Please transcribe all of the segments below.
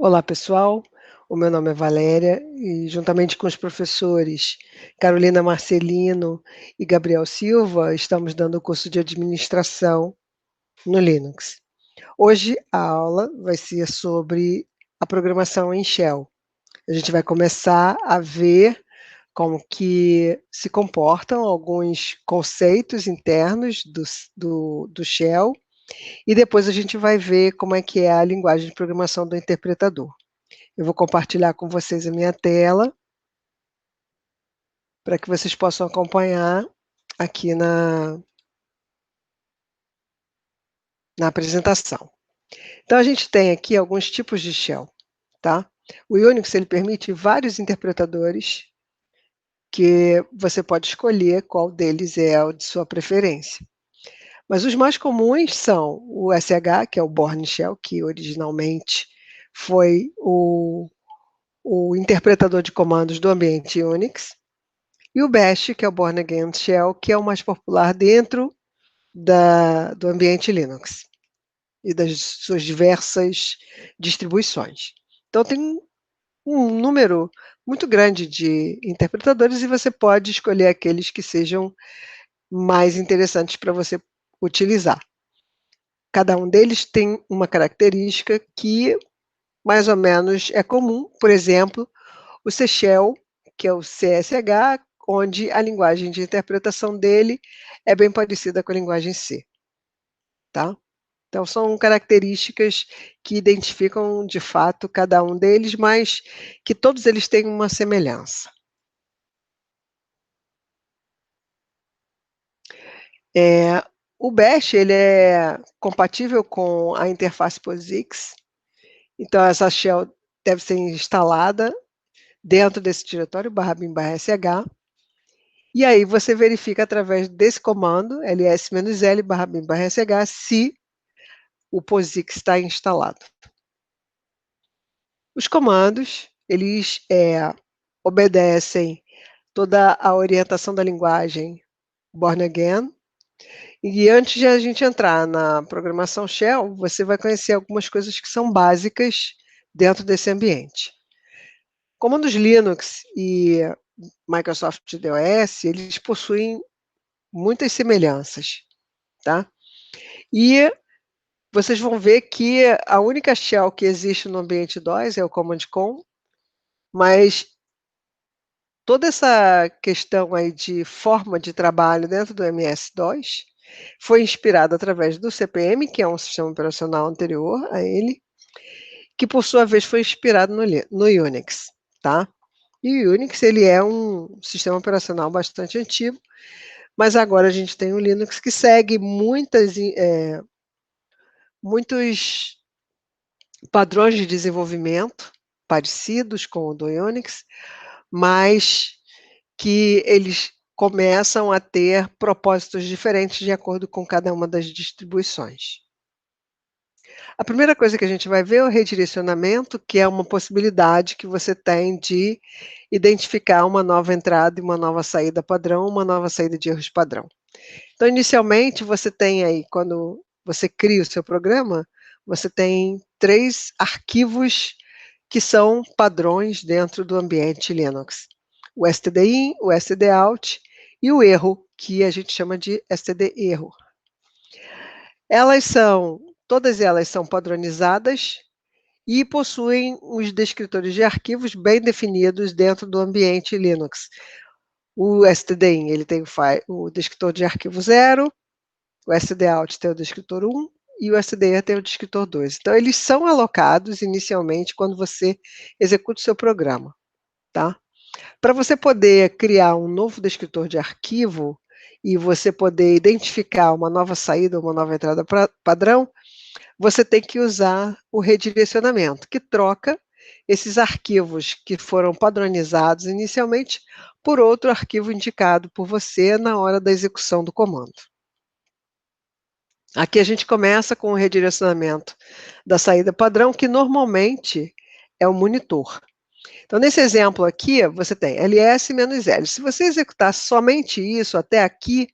Olá, pessoal. O meu nome é Valéria e, juntamente com os professores Carolina Marcelino e Gabriel Silva, estamos dando o curso de administração no Linux. Hoje a aula vai ser sobre a programação em Shell. A gente vai começar a ver como que se comportam alguns conceitos internos do Shell e depois a gente vai ver como é que é a linguagem de programação do interpretador. Eu vou compartilhar com vocês a minha tela, para que vocês possam acompanhar aqui na apresentação. Então, a gente tem aqui alguns tipos de shell, tá? O Unix, ele permite vários interpretadores que você pode escolher qual deles é o de sua preferência. Mas os mais comuns são o SH, que é o Bourne Shell, que originalmente foi o interpretador de comandos do ambiente Unix, e o Bash, que é o Bourne Again Shell, que é o mais popular dentro do ambiente Linux e das suas diversas distribuições. Então, tem um número muito grande de interpretadores e você pode escolher aqueles que sejam mais interessantes para você utilizar. Cada um deles tem uma característica que mais ou menos é comum. Por exemplo, o C Shell, que é o CSH, onde a linguagem de interpretação dele é bem parecida com a linguagem C, tá? Então, são características que identificam, de fato, cada um deles, mas que todos eles têm uma semelhança. O Bash, ele é compatível com a interface POSIX, então essa shell deve ser instalada dentro desse diretório, /bin/sh, e aí você verifica através desse comando, ls-l /bin/sh, se o POSIX está instalado. Os comandos, eles obedecem toda a orientação da linguagem Bourne Again. E antes de a gente entrar na programação Shell, você vai conhecer algumas coisas que são básicas dentro desse ambiente. Comandos Linux e Microsoft DOS, eles possuem muitas semelhanças, tá? E vocês vão ver que a única shell que existe no ambiente DOS é o Command Com, mas toda essa questão aí de forma de trabalho dentro do MS-DOS foi inspirada através do CP/M, que é um sistema operacional anterior a ele, que por sua vez foi inspirado no Unix, tá? E o Unix, ele é um sistema operacional bastante antigo, mas agora a gente tem o Linux que segue muitos padrões de desenvolvimento parecidos com o do Unix, mas que eles começam a ter propósitos diferentes de acordo com cada uma das distribuições. A primeira coisa que a gente vai ver é o redirecionamento, que é uma possibilidade que você tem de identificar uma nova entrada e uma nova saída padrão, uma nova saída de erros padrão. Então, inicialmente, você tem aí, quando você cria o seu programa, você tem 3 arquivos que são padrões dentro do ambiente Linux: o stdin, o stdout e o erro, que a gente chama de stderro. Todas elas são padronizadas e possuem os descritores de arquivos bem definidos dentro do ambiente Linux. O stdin, ele tem o descritor de arquivo 0, o stdout tem o descritor 1 e o stdir tem o descritor 2. Então, eles são alocados inicialmente quando você executa o seu programa, tá? Para você poder criar um novo descritor de arquivo e você poder identificar uma nova saída, uma nova entrada padrão, você tem que usar o redirecionamento, que troca esses arquivos que foram padronizados inicialmente por outro arquivo indicado por você na hora da execução do comando. Aqui a gente começa com o redirecionamento da saída padrão, que normalmente é o monitor. Então, nesse exemplo aqui, você tem ls-l. Se você executar somente isso até aqui,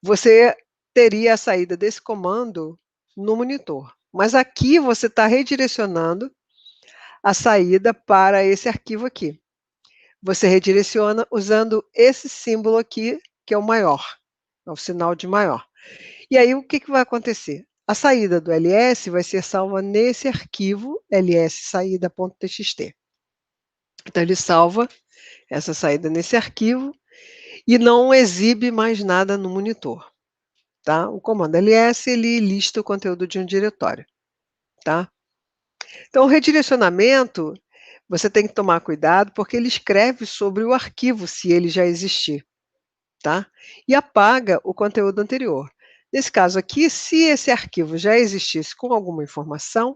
você teria a saída desse comando no monitor. Mas aqui você está redirecionando a saída para esse arquivo aqui. Você redireciona usando esse símbolo aqui, que é o maior, é o sinal de maior. E aí o que vai acontecer? A saída do ls vai ser salva nesse arquivo lssaída.txt. Então ele salva essa saída nesse arquivo e não exibe mais nada no monitor, tá? O comando ls, ele lista o conteúdo de um diretório, tá? Então o redirecionamento, você tem que tomar cuidado, porque ele escreve sobre o arquivo, se ele já existir, tá? E apaga o conteúdo anterior. Nesse caso aqui, se esse arquivo já existisse com alguma informação,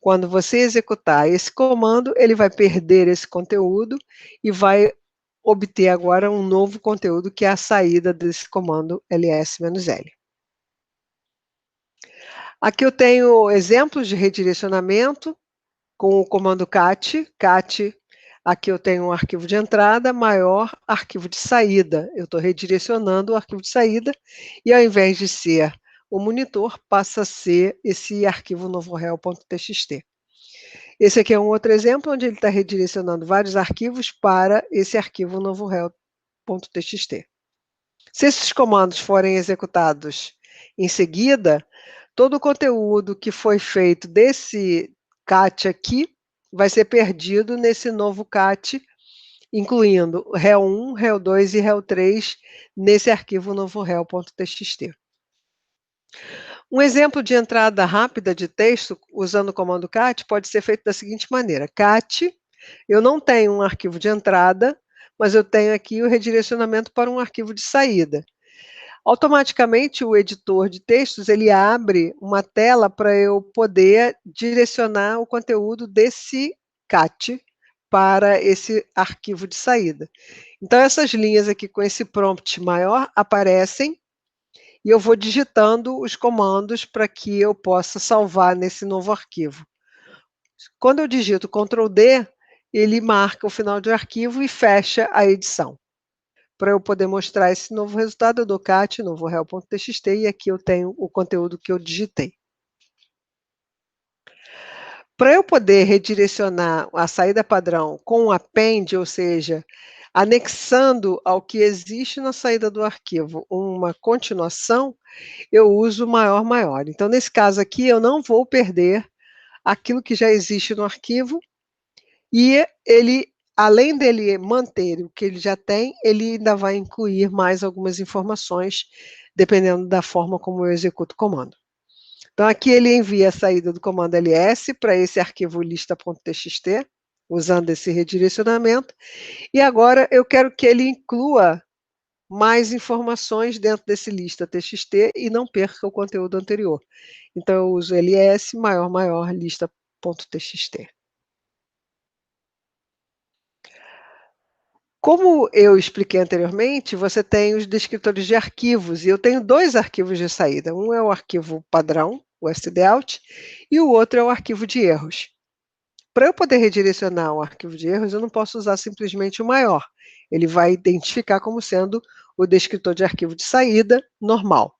quando você executar esse comando, ele vai perder esse conteúdo e vai obter agora um novo conteúdo, que é a saída desse comando ls-l. Aqui eu tenho exemplos de redirecionamento com o comando cat. Cat, aqui eu tenho um arquivo de entrada maior arquivo de saída. Eu estou redirecionando o arquivo de saída e, ao invés de ser o monitor, passa a ser esse arquivo novorel.txt. Esse aqui é um outro exemplo onde ele está redirecionando vários arquivos para esse arquivo novorel.txt. Se esses comandos forem executados em seguida, todo o conteúdo que foi feito desse cat aqui vai ser perdido nesse novo cat, incluindo rel1, rel2 e rel3 nesse arquivo novorel.txt. Um exemplo de entrada rápida de texto usando o comando cat pode ser feito da seguinte maneira: cat, eu não tenho um arquivo de entrada, mas eu tenho aqui o redirecionamento para um arquivo de saída. Automaticamente o editor de textos, ele abre uma tela para eu poder direcionar o conteúdo desse cat para esse arquivo de saída. Então essas linhas aqui com esse prompt maior aparecem e eu vou digitando os comandos para que eu possa salvar nesse novo arquivo. Quando eu digito Ctrl D, ele marca o final do arquivo e fecha a edição. Para eu poder mostrar esse novo resultado, eu dou cat novorel.txt e aqui eu tenho o conteúdo que eu digitei. Para eu poder redirecionar a saída padrão com o append, ou seja, anexando ao que existe na saída do arquivo uma continuação, eu uso maior maior. Então, nesse caso aqui, eu não vou perder aquilo que já existe no arquivo e ele, além dele manter o que ele já tem, ele ainda vai incluir mais algumas informações, dependendo da forma como eu executo o comando. Então, aqui ele envia a saída do comando ls para esse arquivo lista.txt, usando esse redirecionamento, e agora eu quero que ele inclua mais informações dentro desse lista.txt e não perca o conteúdo anterior. Então, eu uso ls maior maior lista.txt. Como eu expliquei anteriormente, você tem os descritores de arquivos, e eu tenho dois arquivos de saída. Um é o arquivo padrão, o stdout, e o outro é o arquivo de erros. Para eu poder redirecionar o arquivo de erros, eu não posso usar simplesmente o maior. Ele vai identificar como sendo o descritor de arquivo de saída normal.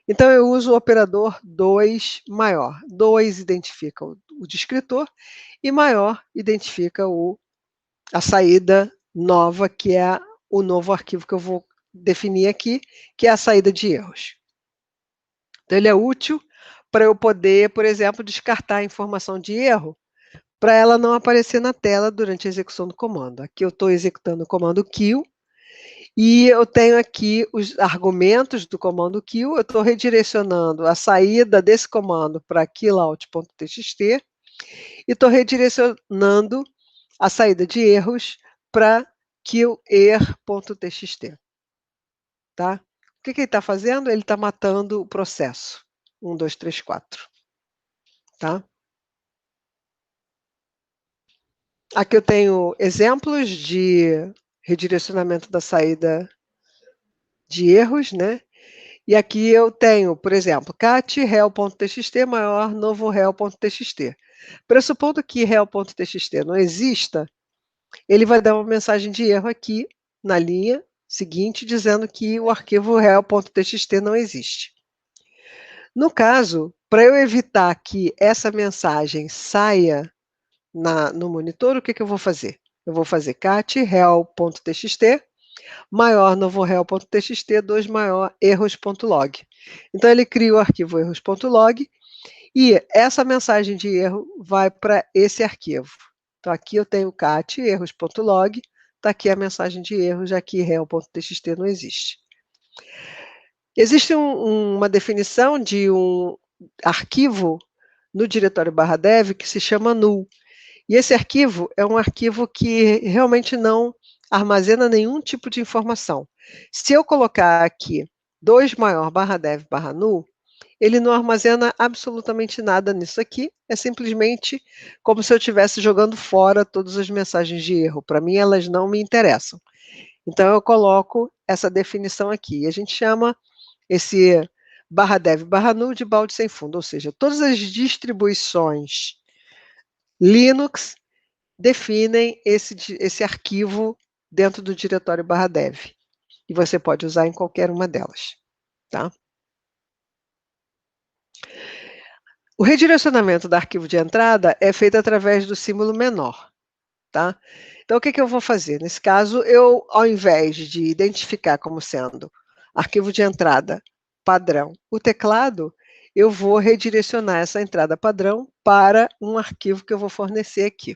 Então, eu uso o operador 2 maior. 2 identifica o descritor e maior identifica a saída nova, que é o novo arquivo que eu vou definir aqui, que é a saída de erros. Então, ele é útil para eu poder, por exemplo, descartar a informação de erro, para ela não aparecer na tela durante a execução do comando. Aqui eu estou executando o comando kill, e eu tenho aqui os argumentos do comando kill, eu estou redirecionando a saída desse comando para killout.txt e estou redirecionando a saída de erros para killerr.txt. Tá? O que ele está fazendo? Ele está matando o processo. 1, 2, 3, 4. Tá? Aqui eu tenho exemplos de redirecionamento da saída de erros, né? E aqui eu tenho, por exemplo, cat rel.txt maior novo rel.txt. Pressupondo que rel.txt não exista, ele vai dar uma mensagem de erro aqui na linha seguinte, dizendo que o arquivo rel.txt não existe. No caso, para eu evitar que essa mensagem saia no monitor, o que eu vou fazer? Eu vou fazer cat rel.txt maior novo rel.txt 2 maior erros.log. Então ele cria o arquivo erros.log e essa mensagem de erro vai para esse arquivo. Então aqui eu tenho cat erros.log, está aqui a mensagem de erro, já que rel.txt não existe. Existe uma definição de um arquivo no diretório /dev que se chama null. E esse arquivo é um arquivo que realmente não armazena nenhum tipo de informação. Se eu colocar aqui 2 maior /dev /null, ele não armazena absolutamente nada nisso aqui, é simplesmente como se eu estivesse jogando fora todas as mensagens de erro. Para mim, elas não me interessam. Então, eu coloco essa definição aqui. E a gente chama esse /dev /null de balde sem fundo, ou seja, todas as distribuições Linux definem esse arquivo dentro do diretório /dev. E você pode usar em qualquer uma delas, tá? O redirecionamento do arquivo de entrada é feito através do símbolo menor, tá? Então, o que eu vou fazer? Nesse caso, ao invés de identificar como sendo arquivo de entrada padrão o teclado, eu vou redirecionar essa entrada padrão para um arquivo que eu vou fornecer aqui.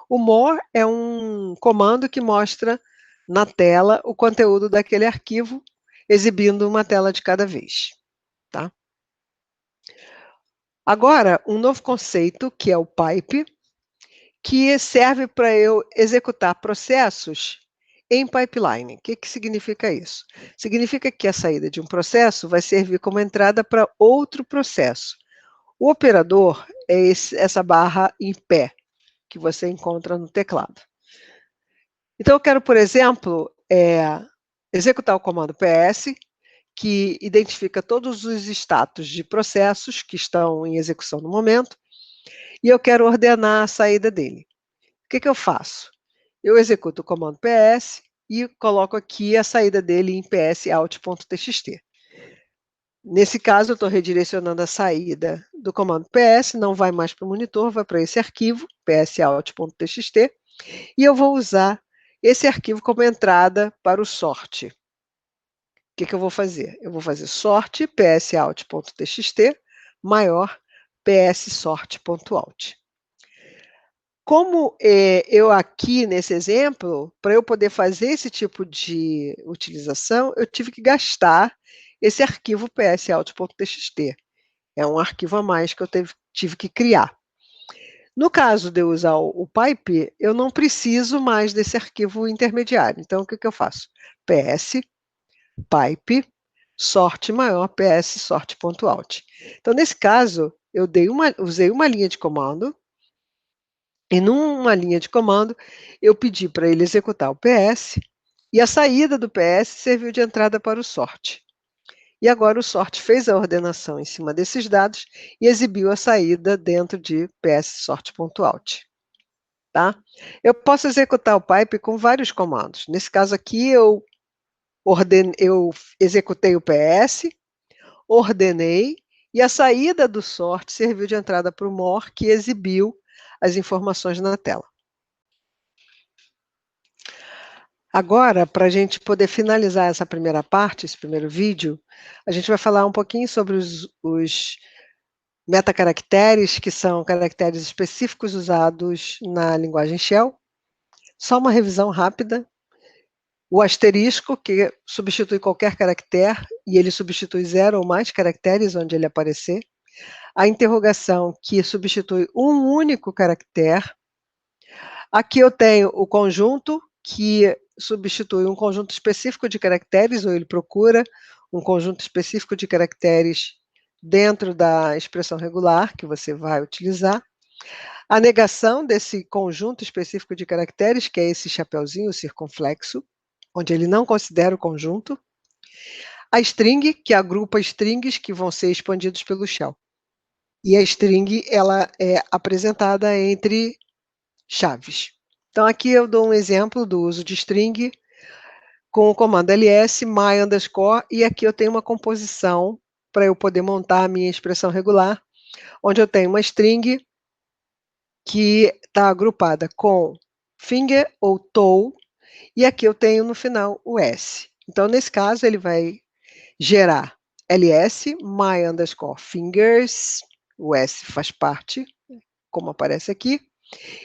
O more é um comando que mostra na tela o conteúdo daquele arquivo, exibindo uma tela de cada vez, tá? Agora, um novo conceito, que é o pipe, que serve para eu executar processos em pipeline. O que significa isso? Significa que a saída de um processo vai servir como entrada para outro processo. O operador é essa barra em pé que você encontra no teclado. Então, eu quero, por exemplo, executar o comando PS, que identifica todos os status de processos que estão em execução no momento, e eu quero ordenar a saída dele. O que eu faço? Eu executo o comando PS e coloco aqui a saída dele em psout.txt. Nesse caso, eu estou redirecionando a saída do comando PS, não vai mais para o monitor, vai para esse arquivo, psout.txt, e eu vou usar esse arquivo como entrada para o sort. O que eu vou fazer? Eu vou fazer sort psout.txt maior pssort.out. Como eu aqui nesse exemplo, para eu poder fazer esse tipo de utilização, eu tive que gastar esse arquivo psout.txt. É um arquivo a mais que eu tive que criar. No caso de eu usar o pipe, eu não preciso mais desse arquivo intermediário. Então, o que eu faço? ps pipe sort maior pssort.out. Então, nesse caso, eu usei uma linha de comando, e numa linha de comando, eu pedi para ele executar o PS, e a saída do PS serviu de entrada para o sort. E agora o sort fez a ordenação em cima desses dados e exibiu a saída dentro de pssort.out. Tá? Eu posso executar o pipe com vários comandos. Nesse caso aqui, eu executei o PS, ordenei, e a saída do sort serviu de entrada para o more, que exibiu as informações na tela. Agora, para a gente poder finalizar essa primeira parte, esse primeiro vídeo, a gente vai falar um pouquinho sobre os metacaracteres, que são caracteres específicos usados na linguagem Shell. Só uma revisão rápida. O asterisco, que substitui qualquer caractere, e ele substitui 0 ou mais caracteres onde ele aparecer. A interrogação, que substitui um único caractere. Aqui eu tenho o conjunto, que substitui um conjunto específico de caracteres, ou ele procura um conjunto específico de caracteres dentro da expressão regular que você vai utilizar. A negação desse conjunto específico de caracteres, que é esse chapeuzinho circunflexo, onde ele não considera o conjunto. A string, que agrupa strings que vão ser expandidos pelo shell. E a string, ela é apresentada entre chaves. Então, aqui eu dou um exemplo do uso de string com o comando ls my underscore, e aqui eu tenho uma composição para eu poder montar a minha expressão regular, onde eu tenho uma string que está agrupada com finger ou toe, e aqui eu tenho no final o S. Então, nesse caso, ele vai gerar ls my underscore fingers, o S faz parte, como aparece aqui,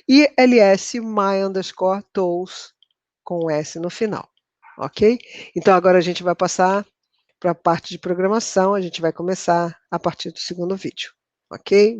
e ls my underscore toes, com o S no final, ok? Então, agora a gente vai passar para a parte de programação, a gente vai começar a partir do segundo vídeo, ok?